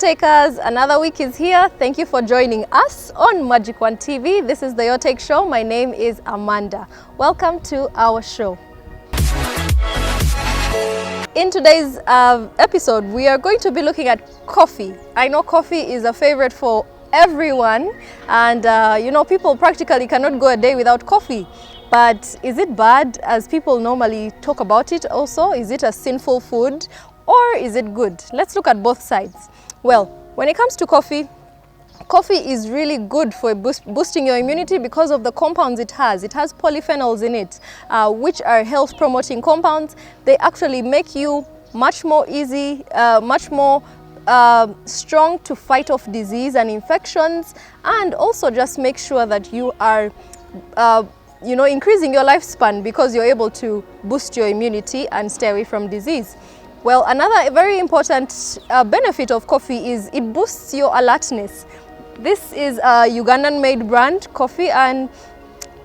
Takers, another week is here. Thank you for joining us on Magic One TV. This is the Your Take Show. My name is Amanda. Welcome to our show. In today's episode, we are going to be looking at coffee. I know coffee is a favorite for everyone, and people practically cannot go a day without coffee. But is it bad, as people normally talk about it also? Is it a sinful food, or is it good? Let's look at both sides. Well, when it comes to coffee, coffee is really good for boosting your immunity because of the compounds it has. It has polyphenols in it, which are health-promoting compounds. They actually make you much more strong to fight off disease and infections, and also just make sure that you are increasing your lifespan because you're able to boost your immunity and stay away from disease. Well, another very important benefit of coffee is it boosts your alertness. This is a Ugandan-made brand coffee, and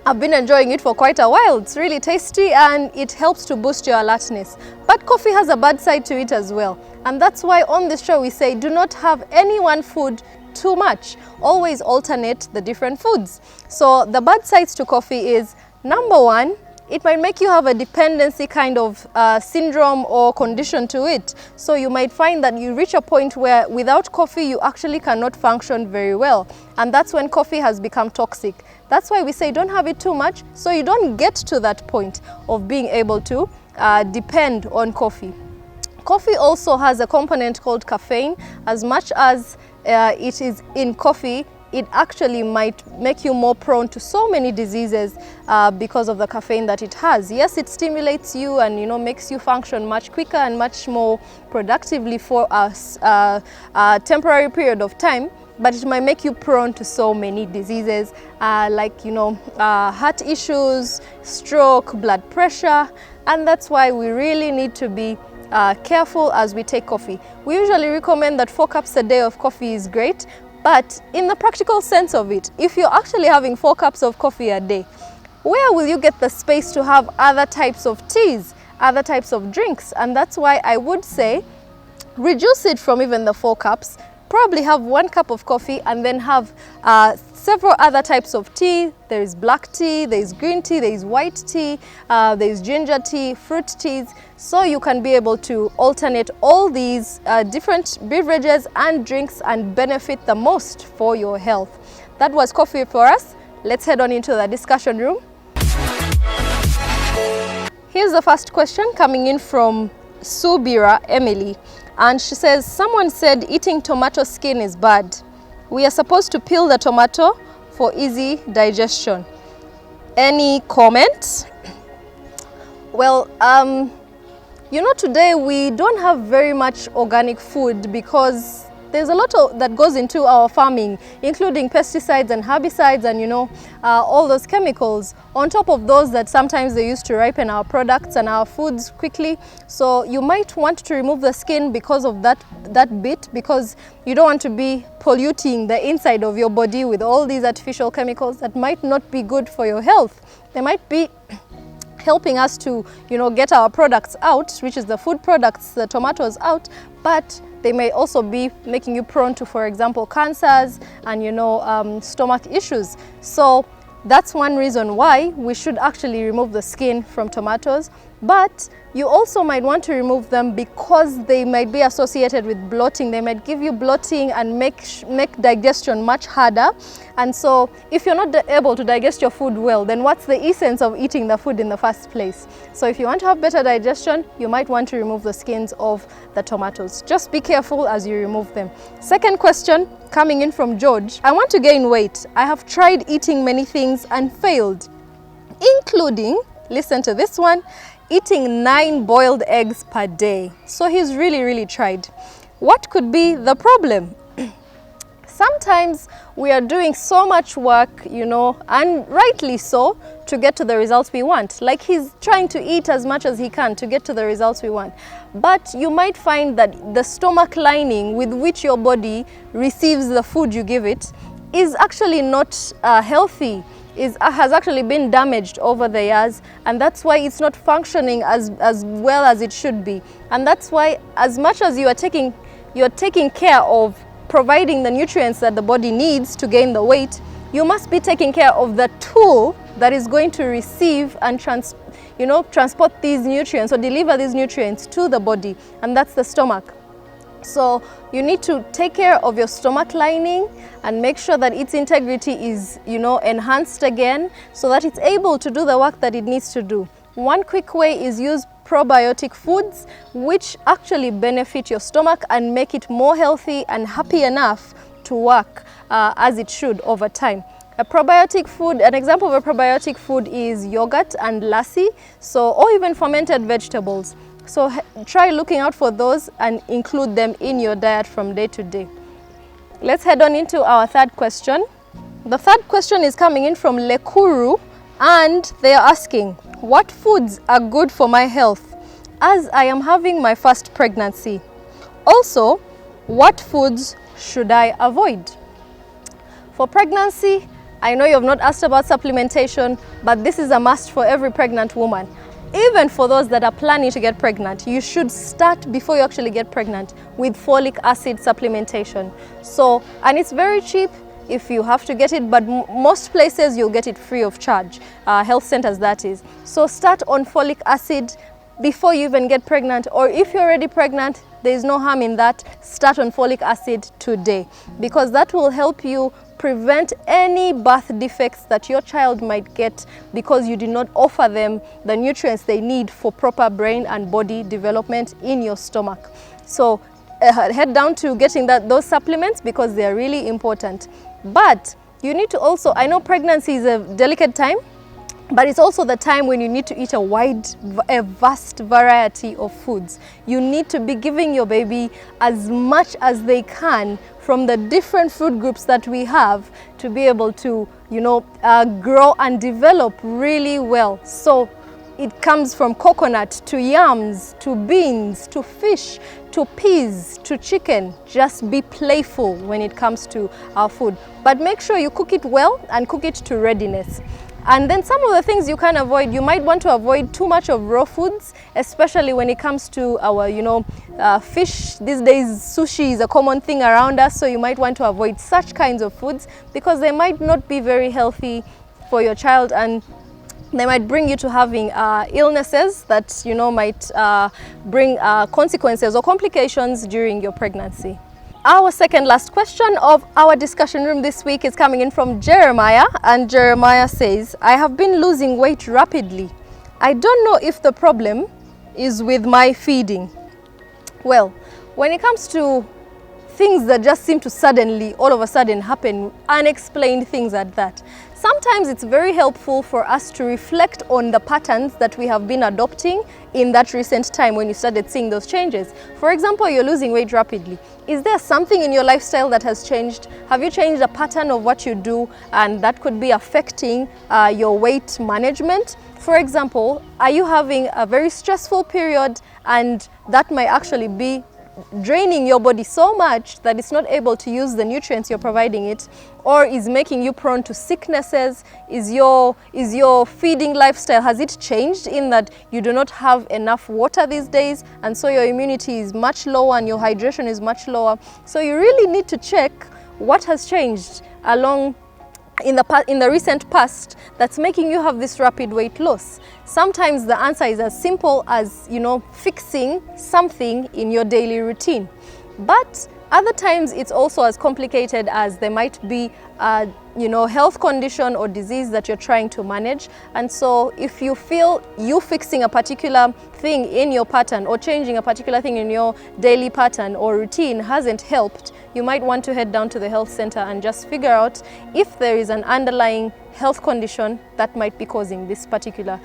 I've been enjoying it for quite a while. It's really tasty and it helps to boost your alertness. But coffee has a bad side to it as well. And that's why on this show we say do not have any one food too much. Always alternate the different foods. So the bad sides to coffee is, number one, it might make you have a dependency kind of syndrome or condition to it. So you might find that you reach a point where without coffee you actually cannot function very well. And that's when coffee has become toxic. That's why we say don't have it too much, so you don't get to that point of being able to depend on coffee. Coffee also has a component called caffeine. As much as it is in coffee, it actually might make you more prone to so many diseases because of the caffeine that it has. Yes, it stimulates you and makes you function much quicker and much more productively for a temporary period of time, but it might make you prone to so many diseases like heart issues, stroke, blood pressure, and that's why we really need to be careful as we take coffee. We usually recommend that 4 cups a day of coffee is great. But in the practical sense of it, if you're actually having 4 cups of coffee a day, where will you get the space to have other types of teas, other types of drinks? And that's why I would say reduce it from even the 4 cups. Probably have 1 cup of coffee and then have several other types of tea. There is black tea, there is green tea, there is white tea, there is ginger tea, fruit teas. So you can be able to alternate all these different beverages and drinks and benefit the most for your health. That was coffee for us. Let's head on into the discussion room. Here's the first question coming in from Subira Emily. And she says, someone said eating tomato skin is bad. We are supposed to peel the tomato for easy digestion. Any comment? Well, today we don't have very much organic food because there's a lot that goes into our farming, including pesticides and herbicides and all those chemicals, on top of those that sometimes they use to ripen our products and our foods quickly. So you might want to remove the skin because of that bit, because you don't want to be polluting the inside of your body with all these artificial chemicals that might not be good for your health. They might be helping us to get our products out, which is the food products, the tomatoes out, but they may also be making you prone to, for example, cancers and stomach issues. So that's one reason why we should actually remove the skin from tomatoes. But you also might want to remove them because they might be associated with bloating. They might give you bloating and make digestion much harder. And so if you're not able to digest your food well, then what's the essence of eating the food in the first place? So if you want to have better digestion, you might want to remove the skins of the tomatoes. Just be careful as you remove them. Second question coming in from George. I want to gain weight. I have tried eating many things and failed, including, listen to this one, eating 9 boiled eggs per day. So he's really tried. What could be the problem? Sometimes we are doing so much work, and rightly so, to get to the results we want. Like he's trying to eat as much as he can to get to the results we want. But you might find that the stomach lining with which your body receives the food you give it is actually not healthy. Has actually been damaged over the years, and that's why it's not functioning as well as it should be. And that's why, as much as you're taking care of providing the nutrients that the body needs to gain the weight, you must be taking care of the tool that is going to receive and transport these nutrients or deliver these nutrients to the body, and that's the stomach. So you need to take care of your stomach lining and make sure that its integrity is, enhanced again so that it's able to do the work that it needs to do. One quick way is use probiotic foods, which actually benefit your stomach and make it more healthy and happy enough to work as it should over time. A probiotic food, an example of a probiotic food is yogurt and lassi, or even fermented vegetables. So try looking out for those and include them in your diet from day to day. Let's head on into our third question. The third question is coming in from Lekuru, and they are asking, what foods are good for my health as I am having my first pregnancy? Also, what foods should I avoid? For pregnancy, I know you have not asked about supplementation, but this is a must for every pregnant woman. Even for those that are planning to get pregnant, you should start before you actually get pregnant with folic acid supplementation. And it's very cheap if you have to get it, but most places you'll get it free of charge, health centers that is. So start on folic acid before you even get pregnant, or if you're already pregnant, there is no harm in that. Start on folic acid today, because that will help you prevent any birth defects that your child might get because you did not offer them the nutrients they need for proper brain and body development in your stomach. So head down to getting those supplements because they are really important. But you need to also, I know pregnancy is a delicate time, but it's also the time when you need to eat a vast variety of foods. You need to be giving your baby as much as they can from the different food groups that we have to be able to, grow and develop really well. So it comes from coconut to yams, to beans, to fish, to peas, to chicken. Just be playful when it comes to our food. But make sure you cook it well and cook it to readiness. And then some of the things you can avoid, you might want to avoid too much of raw foods, especially when it comes to our, fish. These days, sushi is a common thing around us, so you might want to avoid such kinds of foods because they might not be very healthy for your child, and they might bring you to having illnesses that, might bring consequences or complications during your pregnancy. Our second last question of our discussion room this week is coming in from Jeremiah, and Jeremiah says, I have been losing weight rapidly. I don't know if the problem is with my feeding. Well, when it comes to things that just seem to all of a sudden happen, unexplained things like that, sometimes it's very helpful for us to reflect on the patterns that we have been adopting in that recent time when you started seeing those changes. For example, you're losing weight rapidly. Is there something in your lifestyle that has changed? Have you changed the pattern of what you do, and that could be affecting your weight management? For example, are you having a very stressful period and that might actually be draining your body so much that it's not able to use the nutrients you're providing it, or is making you prone to sicknesses? Is your feeding lifestyle, has it changed in that you do not have enough water these days, and so your immunity is much lower and your hydration is much lower? So you really need to check what has changed in the recent past that's making you have this rapid weight loss. Sometimes the answer is as simple as, fixing something in your daily routine. But other times it's also as complicated as there might be a health condition or disease that you're trying to manage. And so if you feel you fixing a particular thing in your pattern or changing a particular thing in your daily pattern or routine hasn't helped, you might want to head down to the health center and just figure out if there is an underlying health condition that might be causing this particular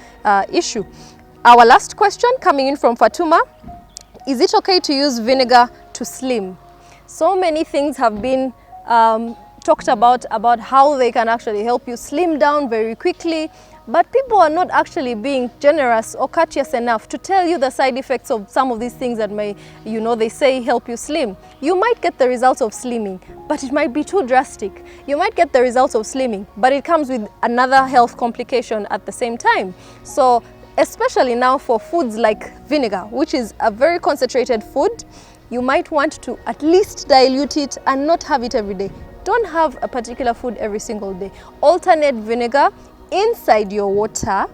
issue. Our last question coming in from Fatuma: is it okay to use vinegar to slim? So many things have been talked about how they can actually help you slim down very quickly, but people are not actually being generous or courteous enough to tell you the side effects of some of these things that may, they say help you slim. You might get the results of slimming, but it might be too drastic. You might get the results of slimming, but it comes with another health complication at the same time. So especially now for foods like vinegar, which is a very concentrated food, you might want to at least dilute it and not have it every day. Don't have a particular food every single day. Alternate vinegar inside your water.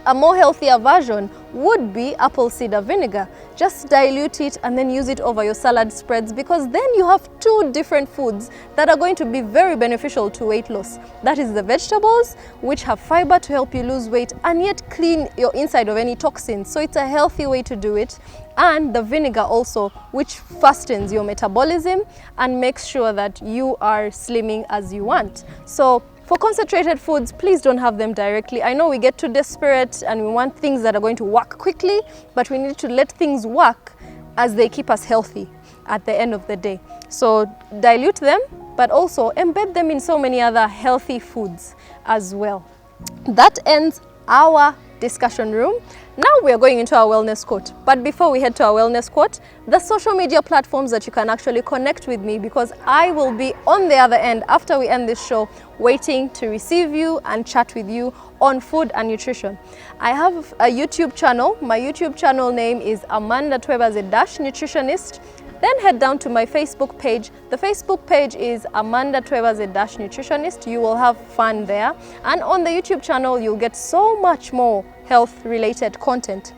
A more healthier version would be apple cider vinegar. Just dilute it and then use it over your salad spreads, because then you have two different foods that are going to be very beneficial to weight loss. That is the vegetables, which have fiber to help you lose weight and yet clean your inside of any toxins. So it's a healthy way to do it. And the vinegar also, which fastens your metabolism and makes sure that you are slimming as you want. So for concentrated foods, please don't have them directly. I know we get too desperate and we want things that are going to work quickly, but we need to let things work as they keep us healthy at the end of the day. So dilute them, but also embed them in so many other healthy foods as well. That ends our discussion room. Now we are going into our wellness quote. But before we head to our wellness quote, the social media platforms that you can actually connect with me, because I will be on the other end after we end this show, waiting to receive you and chat with you on food and nutrition. I have a YouTube channel. My YouTube channel name is Amanda Twebaze Nutritionist. Then head down to my Facebook page. The Facebook page is Amanda Twebaze Nutritionist. You will have fun there. And on the YouTube channel, you'll get so much more health-related content.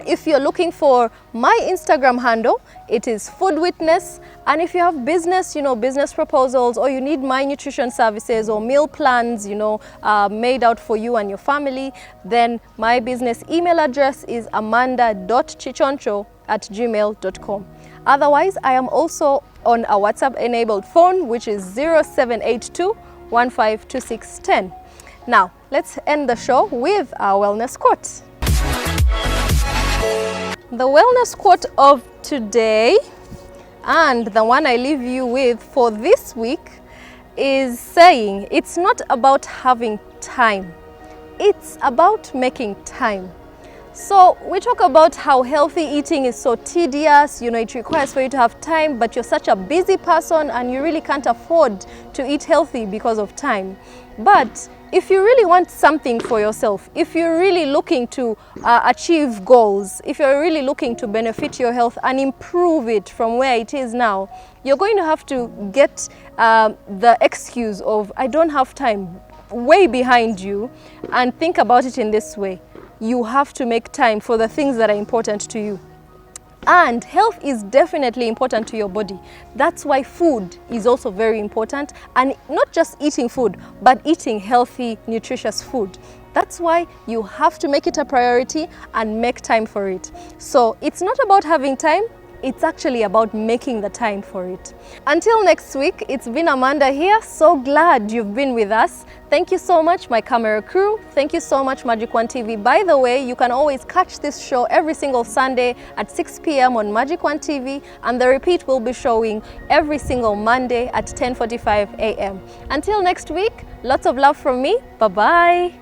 If you're looking for my Instagram handle, it is Food Witness. And if you have business, business proposals, or you need my nutrition services or meal plans, made out for you and your family, then my business email address is amanda.chichoncho@gmail.com. Otherwise, I am also on a WhatsApp-enabled phone, which is 0782 152610. Now, let's end the show with our wellness quote. The wellness quote of today, and the one I leave you with for this week, is saying, it's not about having time, it's about making time. So we talk about how healthy eating is so tedious, it requires for you to have time, but you're such a busy person and you really can't afford to eat healthy because of time. But if you really want something for yourself, if you're really looking to achieve goals, if you're really looking to benefit your health and improve it from where it is now, you're going to have to get the excuse of, I don't have time, way behind you, and think about it in this way. You have to make time for the things that are important to you. And health is definitely important to your body. That's why food is also very important, and not just eating food, but eating healthy, nutritious food. That's why you have to make it a priority and make time for it. So it's not about having time, it's actually about making the time for it. Until next week, it's been Amanda here. So glad you've been with us. Thank you so much, my camera crew. Thank you so much, Magic One TV. By the way, you can always catch this show every single Sunday at 6 p.m. on Magic One TV, and the repeat will be showing every single Monday at 10:45 a.m. Until next week, lots of love from me. Bye-bye.